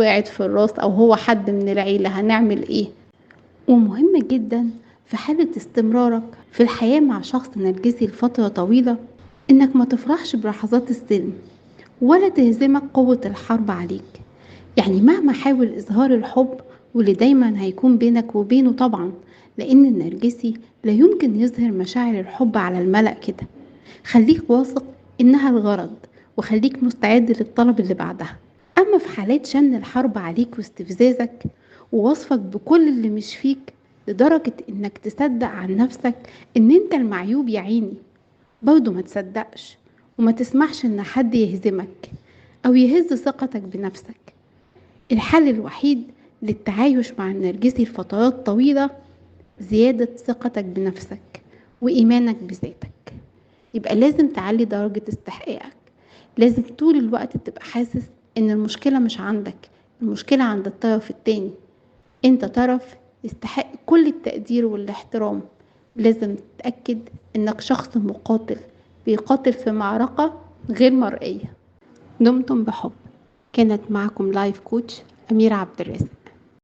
وقعت في الراس أو هو حد من العيلة هنعمل إيه؟ ومهم جدا في حالة استمرارك في الحياة مع شخص نرجسي لفترة طويلة إنك ما تفرحش بلحظات السلم ولا تهزمك قوة الحرب عليك. يعني مهما حاول إظهار الحب واللي دايما هيكون بينك وبينه طبعا، لأن النرجسي لا يمكن يظهر مشاعر الحب على الملأ كده. خليك واثق إنها الغرض، وخليك مستعد للطلب اللي بعدها. أما في حالات شن الحرب عليك واستفزازك ووصفك بكل اللي مش فيك لدرجة إنك تصدق عن نفسك إن أنت المعيوب يا عيني، برضه ما تصدقش وما تسمحش إن حد يهزمك أو يهز ثقتك بنفسك. الحل الوحيد للتعايش مع النرجسي لفترات طويلة زيادة ثقتك بنفسك وإيمانك بذاتك. يبقى لازم تعلي درجة استحقاقك، لازم طول الوقت تبقى حاسس إن المشكلة مش عندك، المشكلة عند الطرف التاني. انت طرف يستحق كل التقدير والاحترام. لازم تتأكد انك شخص مقاتل بيقاتل في معركة غير مرئية. دمتم بحب. كانت معكم لايف كوتش أميرة عبد الرازق.